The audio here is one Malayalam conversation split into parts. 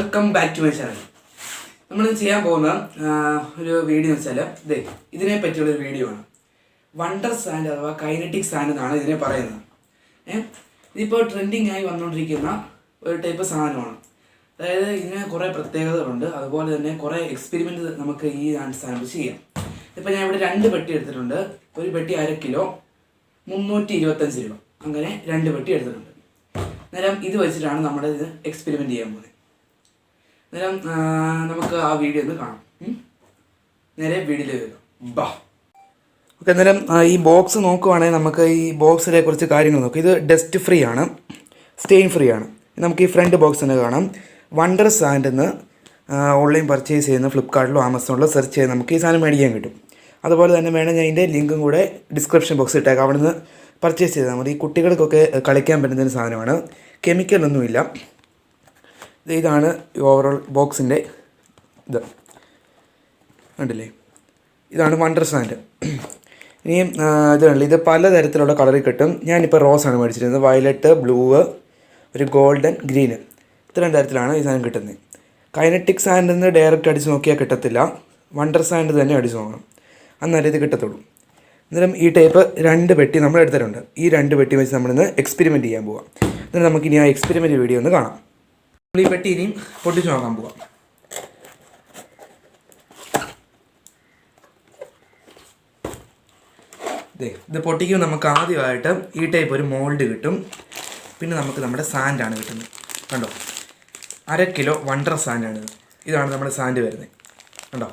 Welcome back to my channel. നമ്മൾ ചെയ്യാൻ പോകുന്ന ഒരു വീഡിയോ എന്ന് വെച്ചാൽ ഇതിനെ പറ്റിയുള്ളൊരു വീഡിയോ ആണ്. വണ്ടർ സാൻഡ് അഥവാ കൈനറ്റിക് സാൻഡ് എന്നാണ് ഇതിനെ പറയുന്നത്. ഇതിപ്പോൾ ട്രെൻഡിങ് ആയി വന്നുകൊണ്ടിരിക്കുന്ന ഒരു ടൈപ്പ് സാധനമാണ്. അതായത് ഇതിന് കുറേ പ്രത്യേകതകളുണ്ട്. അതുപോലെ തന്നെ കുറേ എക്സ്പെരിമെൻറ്റ് നമുക്ക് ഈ സാധനം ചെയ്യാം. ഇപ്പോൾ ഞാൻ ഇവിടെ 2 പെട്ടി എടുത്തിട്ടുണ്ട്. ഒരു പെട്ടി 1/2 കിലോ, 325 രൂപ, അങ്ങനെ 2 പെട്ടി എടുത്തിട്ടുണ്ട്. നേരം ഇത് വെച്ചിട്ടാണ് നമ്മുടെ ഇത് എക്സ്പെരിമെൻറ്റ് ചെയ്യാൻ പോകുന്നത്. നേരം നമുക്ക് ആ വീഡിയോ ഒന്ന് കാണാം. നേരെ വീഡിയോയിൽ വരാം. ബാ. ഓക്കെ, അന്നേരം ഈ ബോക്സ് നോക്കുവാണെങ്കിൽ നമുക്ക് ഈ ബോക്സിലെ കുറച്ച് കാര്യങ്ങൾ നോക്കാം. ഇത് ഡസ്റ്റ് ഫ്രീ ആണ്, സ്റ്റെയിൻ ഫ്രീ ആണ്. നമുക്ക് ഈ ഫ്രണ്ട് ബോക്സ് തന്നെ കാണാം. വണ്ടർ സാൻഡ് എന്ന് ഓൺലൈൻ പർച്ചേസ് ചെയ്യുന്ന ഫ്ലിപ്കാർട്ടിലോ ആമസോണിലോ സെർച്ച് ചെയ്ത് നമുക്ക് ഈ സാധനം മേടിക്കാൻ കിട്ടും. അതുപോലെ തന്നെ വേണം ഞാൻ ഇതിൻ്റെ ലിങ്കും കൂടെ ഡിസ്ക്രിപ്ഷൻ ബോക്സിൽ ഇട്ടേക്കാം. അവിടെ നിന്ന് പർച്ചേസ് ചെയ്താൽ മതി. ഈ കുട്ടികൾക്കൊക്കെ കളിക്കാൻ പറ്റുന്നൊരു സാധനമാണ്. കെമിക്കലൊന്നുമില്ല. ഇതാണ് ഓവറോൾ ബോക്സിൻ്റെ ഇത് കണ്ടില്ലേ. ഇതാണ് വണ്ടർ സാൻഡ്. ഇനിയും ഇതുണ്ട്. ഇത് പലതരത്തിലുള്ള കളറിൽ കിട്ടും. ഞാനിപ്പോൾ റോസാണ് മേടിച്ചിരുന്നത്. വയലറ്റ്, ബ്ലൂ, ഒരു ഗോൾഡൻ, ഗ്രീന്, ഇത്രയും തരത്തിലാണ് ഈ സാധനം കിട്ടുന്നത്. കൈനറ്റിക് സാൻഡിൽ നിന്ന് ഡയറക്റ്റ് അടിച്ച് നോക്കിയാൽ കിട്ടത്തില്ല. വണ്ടർ സാൻഡ് തന്നെ അടിച്ച് നോക്കണം, അന്നേരം ഇത് കിട്ടത്തുള്ളൂ. അന്നേരം ഈ ടൈപ്പ് 2 പെട്ടി നമ്മൾ എടുത്തിട്ടുണ്ട്. ഈ 2 പെട്ടി വെച്ച് നമ്മളിന്ന് എക്സ്പെരിമെൻറ്റ് ചെയ്യാൻ പോവാം. എന്നിട്ട് നമുക്കിനി ആ എക്സ്പെരിമെൻറ്റ് വീഡിയോ ഒന്ന് കാണാം. നമ്മൾ ഈ പെട്ടി ഇനിയും പൊട്ടിച്ച് നോക്കാൻ പോവാം. ഇത് പൊട്ടിക്കുമ്പോൾ നമുക്ക് ആദ്യമായിട്ട് ഈ ടൈപ്പ് ഒരു മോൾഡ് കിട്ടും. പിന്നെ നമുക്ക് നമ്മുടെ സാൻഡാണ് കിട്ടുന്നത്. കണ്ടോ, 1/2 കിലോ വണ്ടർ സാൻഡാണിത്. ഇതാണ് നമ്മുടെ സാൻഡ് വരുന്നത്. കണ്ടോ,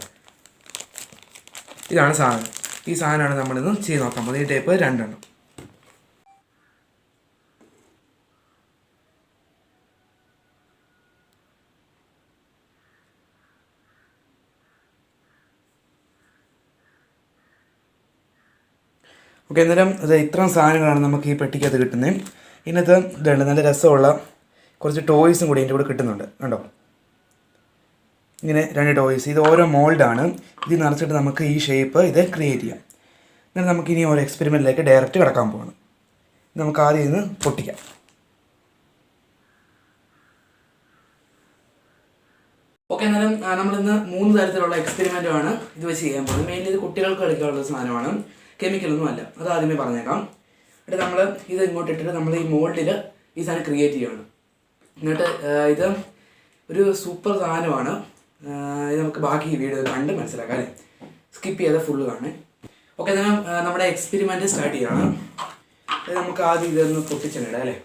ഇതാണ് സാധനം. ഈ സാധനമാണ് നമ്മളിന്ന് ചെയ്ത് നോക്കാൻ പോകുന്നത്. ഈ ടൈപ്പ് 2 എണ്ണം. ഓക്കെ, അന്നേരം അത് ഇത്രയും സാധനങ്ങളാണ് നമുക്ക് ഈ പെട്ടിക്കകത്ത് കിട്ടുന്നത്. ഇതിനകത്ത് ഇതുണ്ട്, നല്ല രസമുള്ള കുറച്ച് ടോയ്സും കൂടി ഇതിൻ്റെ കൂടെ കിട്ടുന്നുണ്ട്. കണ്ടോ, ഇങ്ങനെ 2 ടോയ്സ്. ഇത് ഓരോ മോൾഡാണ്. ഇത് നിറച്ചിട്ട് നമുക്ക് ഈ ഷേപ്പ് ഇത് ക്രിയേറ്റ് ചെയ്യാം. എന്നിട്ട് നമുക്കിനി ഓരോ എക്സ്പെരിമെൻറ്റിലേക്ക് ഡയറക്റ്റ് കിടക്കാൻ പോകണം. നമുക്ക് ആദ്യം ഇന്ന് പൊട്ടിക്കാം. ഓക്കെ, അന്നേരം നമ്മളിന്ന് 3 തരത്തിലുള്ള എക്സ്പെരിമെൻറ്റുമാണ് ഇത് വെച്ച് ചെയ്യാൻ പോകുന്നത്. മെയിൻലി ഇത് കുട്ടികൾക്ക് കളിക്കാനുള്ള സാധനമാണ്, കെമിക്കലൊന്നും അല്ല. അത് ആദ്യമേ പറഞ്ഞേക്കാം. എന്നിട്ട് നമ്മൾ ഇത് ഇങ്ങോട്ട് ഇട്ടിട്ട് നമ്മൾ ഈ മോൾഡിൽ ഈ സാധനം ക്രിയേറ്റ് ചെയ്യുകയാണ്. എന്നിട്ട് ഇത് ഒരു സൂപ്പർ സാധനമാണ്. ഇത് നമുക്ക് ബാക്കി വീഡിയോ കണ്ട് മനസ്സിലാക്കാം അല്ലേ. സ്കിപ്പ് ചെയ്താൽ ഫുള്ള് കാണേ. ഓക്കെ, അന്നേരം നമ്മുടെ എക്സ്പെരിമെൻറ്റ് സ്റ്റാർട്ട് ചെയ്യണം. അത് നമുക്ക് ആദ്യം ഇതൊന്ന് പൊട്ടിച്ചിടാം അല്ലേ.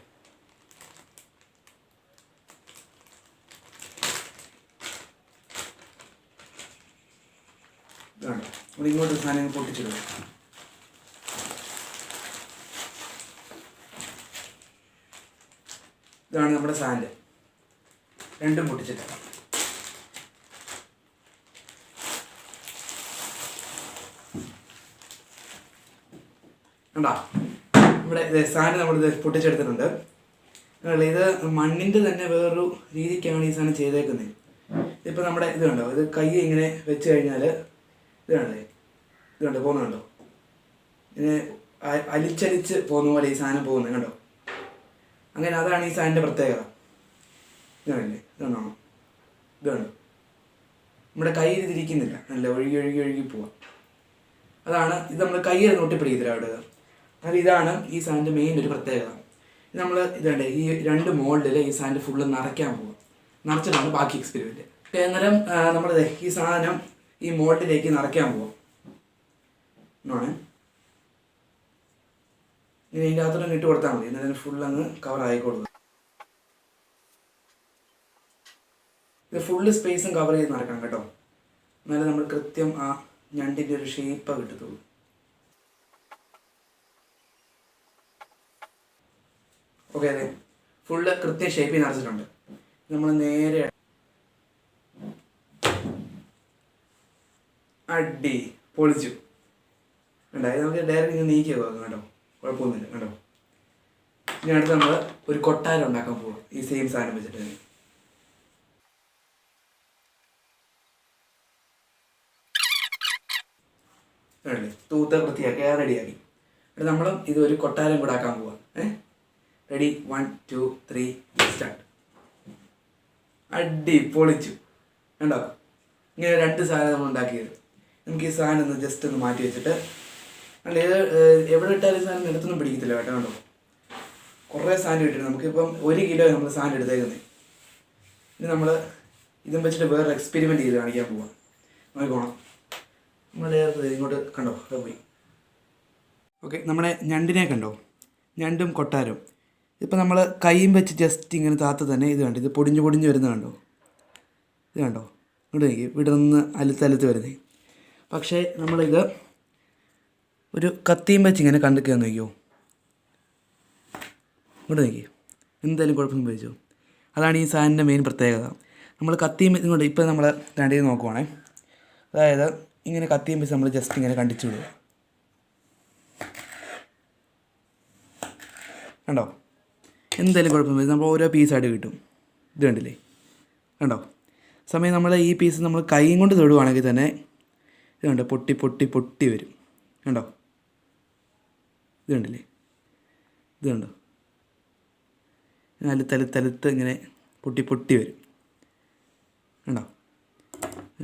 ഇതാണ് നമ്മൾ ഇങ്ങോട്ട് സാധനം പൊട്ടിച്ചിടുക. ഇതാണ് നമ്മുടെ സാൻഡ്. 2ഉം പൊട്ടിച്ചിട്ട് കണ്ടാ, ഇവിടെ സാൻഡ് നമ്മളിത് പൊട്ടിച്ചെടുത്തിട്ടുണ്ട്. ഇത് മണ്ണിൻ്റെ തന്നെ വേറൊരു രീതിക്കാണ് ഈ സാധനം ചെയ്തേക്കുന്നത്. ഇതിപ്പോൾ നമ്മുടെ ഇത് കണ്ടോ, ഇത് കൈ ഇങ്ങനെ വെച്ച് കഴിഞ്ഞാൽ ഇത് കണ്ടോ പോകുന്നുണ്ടോ, ഇങ്ങനെ അലിച്ചലിച്ച് പോകുന്ന പോലെ ഈ സാധനം പോകുന്നത് കണ്ടോ. അങ്ങനെ അതാണ് ഈ സാധനത്തിൻ്റെ പ്രത്യേകത. ഇതാണല്ലേ, ഇതാണോ, ഇതാണ് നമ്മുടെ കയ്യിൽ ഇതിരിക്കുന്നില്ല, നല്ല ഒഴുകി ഒഴുകി ഒഴുകി പോവാം. അതാണ് ഇത്. നമ്മൾ കയ്യിൽ ഒട്ടിപ്പിടിക്കത്തില്ല അവിടെ. അത് ഇതാണ് ഈ സാധനത്തിൻ്റെ മെയിൻ ഒരു പ്രത്യേകത. ഇത് നമ്മൾ ഇതുണ്ട് ഈ 2 മോൾഡിൽ ഈ സാധനം ഫുള്ള് നിറയ്ക്കാൻ പോകും. നിറച്ചിട്ടാണ് ബാക്കി എക്സ്പെരിമെൻറ്റ്. അന്നേരം നമ്മളിത് ഈ സാധനം ഈ മോൾഡിലേക്ക് നിറയ്ക്കാൻ പോവാം. ആണ് ഇനി ഇതിൻ്റെ അകത്തോടെ ഇട്ട് കൊടുത്താൽ മതി. എന്നാലും ഫുള്ളങ്ങ് കവർ ആയിക്കോളും. ഇത് ഫുള്ള് സ്പേസും കവർ ചെയ്ത് നടക്കണം കേട്ടോ. എന്നാലും നമ്മൾ കൃത്യം ആ ഞണ്ടിൻ്റെ ഒരു ഷേപ്പ് കിട്ടത്തുള്ളൂ. ഓക്കെ, അതെ, ഫുള്ള് കൃത്യം ഷേപ്പിൽ നിറച്ചിട്ടുണ്ട്. നമ്മൾ നേരെ അടി പൊളിച്ചു. ഉണ്ടായത് നമുക്ക് ഡയറക്റ്റ് ഇങ്ങനെ നീക്കി പോകാം കേട്ടോ, കുഴപ്പമൊന്നുമില്ല കേട്ടോ. ഇനി അടുത്ത് നമ്മൾ ഒരു കൊട്ടാരം ഉണ്ടാക്കാൻ പോവാം ഈ സെയിം സാധനം വെച്ചിട്ട്. അല്ലേ, തൂത്ത വൃത്തിയാക്കി റെഡിയാക്കി. എന്നിട്ട് നമ്മൾ ഇത് ഒരു കൊട്ടാരം കൂടെ ആക്കാൻ പോവാം. Ready? 1, 2, 3, start. അടി പൊളിച്ചു. കണ്ടോ, ഇങ്ങനെ 2 സാധനം നമ്മൾ ഉണ്ടാക്കിയത്. നമുക്ക് ഈ സാധനം ഒന്ന് ജസ്റ്റ് ഒന്ന് മാറ്റി വെച്ചിട്ട്, അല്ല ഇത് എവിടെ ഇട്ടാലും ഈ സാധനം നിലത്തൊന്നും പിടിക്കത്തില്ല കേട്ടോ. കണ്ടോ, കുറേ സാധനം ഇട്ടിട്ട് നമുക്കിപ്പം 1 കിലോ നമ്മൾ സാധനം എടുത്തേക്കുന്നത്. ഇനി നമ്മൾ ഇതും വെച്ചിട്ട് വേറെ എക്സ്പെരിമെൻറ്റ് ചെയ്ത് കാണിക്കാൻ പോവാം. നോക്കിക്കോണം. നമ്മൾ ഇങ്ങോട്ട് കണ്ടോ, അത് പോയി. ഓക്കെ, നമ്മുടെ ഞണ്ടിനെ കണ്ടോ, ഞണ്ടും കൊട്ടാരും. ഇപ്പം നമ്മൾ കൈയും വെച്ച് ജസ്റ്റ് ഇങ്ങനെ താത്ത തന്നെ ഇത് കണ്ടോ, ഇത് പൊടിഞ്ഞ് വരുന്നത് കണ്ടോ, ഇത് കണ്ടോ, ഇങ്ങോട്ട് നോക്കി, ഇവിടെ നിന്ന് അലുത്തലുത്ത് വരുന്നത്. പക്ഷേ നമ്മളിത് ഒരു കത്തിയും വെച്ച് ഇങ്ങനെ കണ്ടിക്കാൻ നോക്കിയോ, ഇങ്ങോട്ട് നോക്കി, എന്തായാലും കുഴപ്പമൊന്നും ഉപയോഗിച്ചോ. അതാണ് ഈ സാധനത്തിൻ്റെ മെയിൻ പ്രത്യേകത. നമ്മൾ കത്തിയും ഇങ്ങോട്ട് ഇപ്പം നമ്മൾ രണ്ടീന്ന് നോക്കുവാണേ, അതായത് ഇങ്ങനെ കത്തിയും വെച്ച് നമ്മൾ ജസ്റ്റ് ഇങ്ങനെ കണ്ടിച്ചു വിടുക. കണ്ടോ, എന്തായാലും കുഴപ്പമില്ല, നമ്മൾ ഓരോ പീസായിട്ട് കിട്ടും. ഇത് കണ്ടില്ലേ, കണ്ടോ. സമയം നമ്മൾ ഈ പീസ് നമ്മൾ കൈ കൊണ്ട് തൊടുവാണെങ്കിൽ തന്നെ ഇത് കണ്ടോ, പൊട്ടി വരും. കണ്ടോ, ഇത് കണ്ടില്ലേ, ഇത് കണ്ടോ, തലുത്ത് ഇങ്ങനെ പൊട്ടി വരും. കണ്ടോ,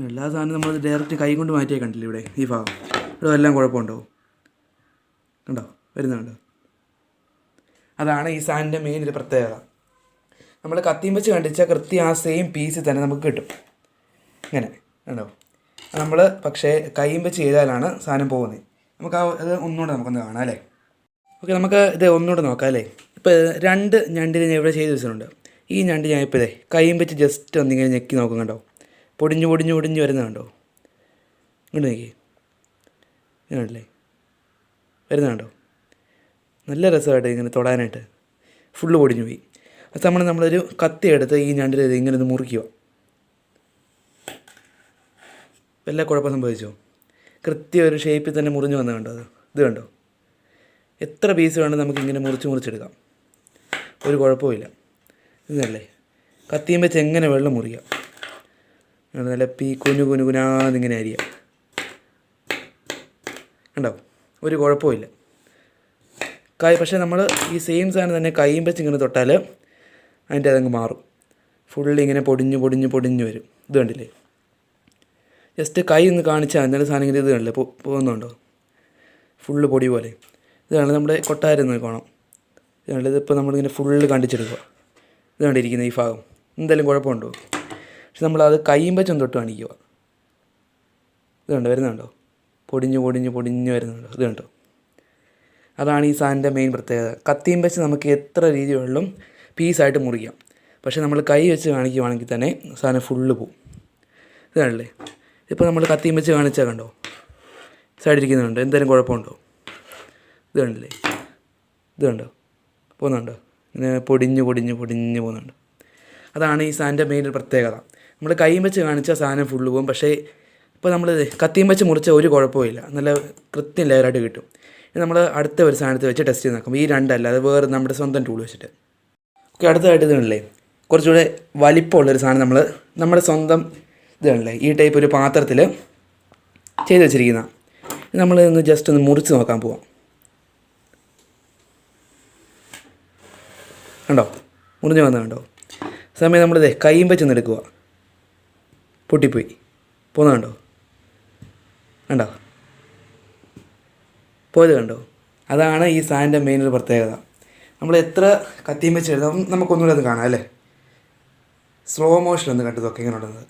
എല്ലാ സാധനവും നമ്മൾ ഡയറക്റ്റ് കൈ കൊണ്ട് മാറ്റിയാൽ കണ്ടില്ലേ, ഇവിടെ ഈ ഭാഗം ഇവിടെ എല്ലാം കുഴപ്പമുണ്ടോ, കണ്ടോ വരുന്നുണ്ടോ. അതാണ് ഈ സാധനത്തിൻ്റെ മെയിൻ ഒരു പ്രത്യേകത. നമ്മൾ കത്തിയും വെച്ച് കണ്ടിച്ചാൽ കൃത്യം ആ സെയിം പീസിൽ തന്നെ നമുക്ക് കിട്ടും. ഇങ്ങനെ കണ്ടോ. നമ്മൾ പക്ഷേ കൈയും വെച്ച് ചെയ്താലാണ് സാധനം പോകുന്നത്. നമുക്ക് അത് ഒന്നുകൂടെ നമുക്കൊന്ന് കാണാം അല്ലേ. ഓക്കെ, നമുക്ക് ഇത് ഒന്നുകൂടെ നോക്കാം അല്ലേ. ഇപ്പോൾ 2 ഞണ്ടിനെ ഞാൻ ഇവിടെ ചെയ്ത് വെച്ചിട്ടുണ്ട്. ഈ ഞണ്ട് ഞാൻ ഇപ്പോൾ ഇതേ കൈയും വെച്ച് ജസ്റ്റ് ഒന്നിങ്ങനെ ഞെക്കി നോക്കും. കണ്ടോ, പൊടിഞ്ഞ് വരുന്നത് കണ്ടോ, ഇങ്ങോട്ട് നോക്കി, കണ്ടില്ലേ വരുന്നത് കണ്ടോ. നല്ല രസമായിട്ട് ഇങ്ങനെ തൊടാനായിട്ട്. ഫുള്ള് പൊടിഞ്ഞു പോയി. അത് നമ്മളൊരു കത്തി എടുത്ത് ഈ ഞണ്ടിൽ ഇങ്ങനെ ഒന്ന് മുറിക്കുക. വല്ല കുഴപ്പം സംഭവിച്ചോ, കൃത്യം ഒരു ഷേപ്പിൽ തന്നെ മുറിഞ്ഞു വന്നത് കണ്ടോ. ഇത് കണ്ടോ, എത്ര പീസ് വേണം നമുക്കിങ്ങനെ മുറിച്ചെടുക്കാം, ഒരു കുഴപ്പമില്ല. ഇതല്ലേ കത്തിയും വെച്ച് എങ്ങനെ വെള്ളം മുറിക്കുക, നല്ല കുനുകുനാന്നിങ്ങനെ അരിയുക. കണ്ടോ, ഒരു കുഴപ്പമില്ല. പക്ഷേ നമ്മൾ ഈ സെയിം സാധനം തന്നെ കൈയും വെച്ച് ഇങ്ങനെ തൊട്ടാൽ അതിൻ്റെ അതങ്ങ് മാറും. ഫുള്ളി ഇങ്ങനെ പൊടിഞ്ഞ് വരും. ഇത് കണ്ടില്ലേ, ജസ്റ്റ് കൈ ഒന്ന് കാണിച്ചാൽ എന്നാലും സാധനം ഇങ്ങനെ ഇത് കണ്ടില്ലേ പോകുന്നുണ്ടോ, ഫുള്ള് പൊടി പോലെ. ഇതാണ് നമ്മുടെ കൊട്ടാരം നോക്കണം. ഇത് കണ്ടില്ല, ഇതിപ്പോൾ നമ്മളിങ്ങനെ ഫുള്ള് കണ്ടിച്ചെടുക്കുക. ഇത് കണ്ടിരിക്കുന്നത് ഈ ഭാഗം എന്തായാലും കുഴപ്പമുണ്ടോ. പക്ഷെ നമ്മളത് കൈയും വെച്ചൊന്ന് തൊട്ട് കാണിക്കുക. ഇത് കണ്ടോ, വരുന്നുണ്ടോ, പൊടിഞ്ഞ് വരുന്നുണ്ടോ. ഇത് കണ്ടോ, അതാണ് ഈ സാധനത്തിൻ്റെ മെയിൻ പ്രത്യേകത. കത്തിയും വെച്ച് നമുക്ക് എത്ര രീതികളിലും പീസായിട്ട് മുറിക്കാം. പക്ഷേ നമ്മൾ കൈ വെച്ച് കാണിക്കുവാണെങ്കിൽ തന്നെ സാധനം ഫുള്ള് പോവും. ഇതാണല്ലേ, ഇപ്പോൾ നമ്മൾ കത്തിയും വെച്ച് കാണിച്ചാൽ കണ്ടോ, സൈഡിരിക്കുന്നുണ്ടോ, എന്തെങ്കിലും കുഴപ്പമുണ്ടോ. ഇത് കണ്ടില്ലേ, ഇത് കണ്ടോ പോകുന്നുണ്ടോ, ഇങ്ങനെ പൊടിഞ്ഞ് പോകുന്നുണ്ട്. അതാണ് ഈ സാധനത്തിൻ്റെ മെയിൻ പ്രത്യേകത. നമ്മൾ കൈയും വെച്ച് കാണിച്ചാൽ സാധനം ഫുള്ള് പോകും. പക്ഷേ ഇപ്പോൾ നമ്മൾ കത്തിയും വെച്ച് മുറിച്ചാൽ ഒരു കുഴപ്പമില്ല, നല്ല കൃത്യം ലെയറായിട്ട് കിട്ടും. നമ്മൾ അടുത്ത ഒരു സാധനത്ത് വെച്ച് ടെസ്റ്റ് ചെയ്ത് നോക്കും. ഈ രണ്ടല്ല, അത് വേറെ നമ്മുടെ സ്വന്തം ടൂൾ വെച്ചിട്ട്. ഓക്കെ, അടുത്തതായിട്ട് ഇതുണ്ടല്ലേ, കുറച്ചുകൂടെ വലിപ്പമുള്ളൊരു സാധനം നമ്മുടെ സ്വന്തം ഇതുണ്ടല്ലേ, ഈ ടൈപ്പ് ഒരു പാത്രത്തിൽ ചെയ്ത് വെച്ചിരിക്കുന്ന നമ്മൾ ഒന്ന് ജസ്റ്റ് ഒന്ന് മുറിച്ച് നോക്കാൻ പോവാം. കണ്ടോ, മുറിഞ്ഞ് വന്നത് കണ്ടോ. സമയം നമ്മളിതേ കൈയും വെച്ചൊന്ന് എടുക്കുക, പൊട്ടിപ്പോയി പോകുന്നത് കണ്ടോ, പോയത് കണ്ടോ. അതാണ് ഈ സാധനത്തിൻ്റെ മെയിൻ ഒരു പ്രത്യേകത. നമ്മൾ എത്ര കത്തിയും വെച്ച് എഴുതാം, നമുക്കൊന്നുകൂടെ അത് കാണാം അല്ലേ. സ്ലോ മോഷൻ ഒന്ന് കണ്ടതൊക്കെ ഇങ്ങനെ ഉണ്ടെന്നത്.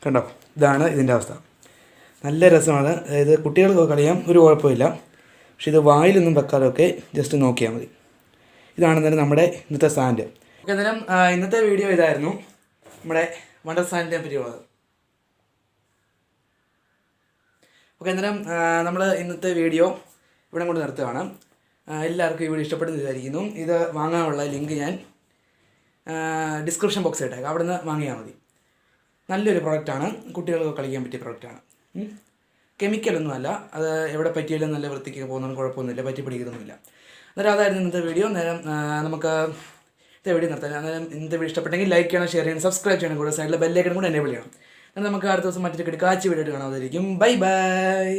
കണ്ടോ, ഇതാണ് ഇതിൻ്റെ അവസ്ഥ. നല്ല രസമാണ്. അതായത് കുട്ടികൾക്കൊക്കെ കളിയാം, ഒരു കുഴപ്പമില്ല. പക്ഷേ ഇത് വായിലൊന്നും വെക്കാതൊക്കെ ജസ്റ്റ് നോക്കിയാൽ മതി. ഇതാണ് തന്നെ നമ്മുടെ ഇന്നത്തെ സാൻഡ്. ഓക്കെ, അന്നേരം ഇന്നത്തെ വീഡിയോ ഇതായിരുന്നു, നമ്മുടെ വണ്ടർ സാൻഡിനെ പറ്റിയുള്ളത്. ഓക്കെ, അന്നേരം നമ്മൾ ഇന്നത്തെ വീഡിയോ ഇവിടെ കൊണ്ട് നിർത്തുകയാണ്. എല്ലാവർക്കും ഈ വീഡിയോ ഇഷ്ടപ്പെടുന്നു വിചാരിക്കുന്നു. ഇത് വാങ്ങാനുള്ള ലിങ്ക് ഞാൻ ഡിസ്ക്രിപ്ഷൻ ബോക്സിൽ ഇട്ടേക്കാം, അവിടെ നിന്ന് വാങ്ങിയാൽ മതി. നല്ലൊരു പ്രൊഡക്റ്റാണ്, കുട്ടികൾക്ക് കളിക്കാൻ പറ്റിയ പ്രൊഡക്റ്റാണ്. കെമിക്കലൊന്നുമല്ല. അത് എവിടെ പറ്റിയാലും നല്ല വൃത്തിക്ക് പോകുന്നതും കുഴപ്പമൊന്നുമില്ല, പറ്റി പിടിക്കുന്നൊന്നുമില്ല. അന്നേരം അതായിരുന്നു ഇന്നത്തെ വീഡിയോ. നേരം നമുക്ക് ഇന്നത്തെ വീഡിയോ നിർത്താം. അന്നേരം ഇന്നത്തെ വീഡിയോ ഇഷ്ടപ്പെട്ടെങ്കിൽ ലൈക്ക് ചെയ്യണം, ഷെയർ ചെയ്യണം, സബ്സ്ക്രൈബ് ചെയ്യണം, കൂടെ സൈഡിലെ ബെല്ലൈക്കൺ കൂടെ എനേബിൾ ചെയ്യണം. എന്നാൽ നമുക്ക് അടുത്ത ദിവസം മറ്റൊരു കാഴ്ച വീഡിയോ കാണാമായിരിക്കും. Bye bye.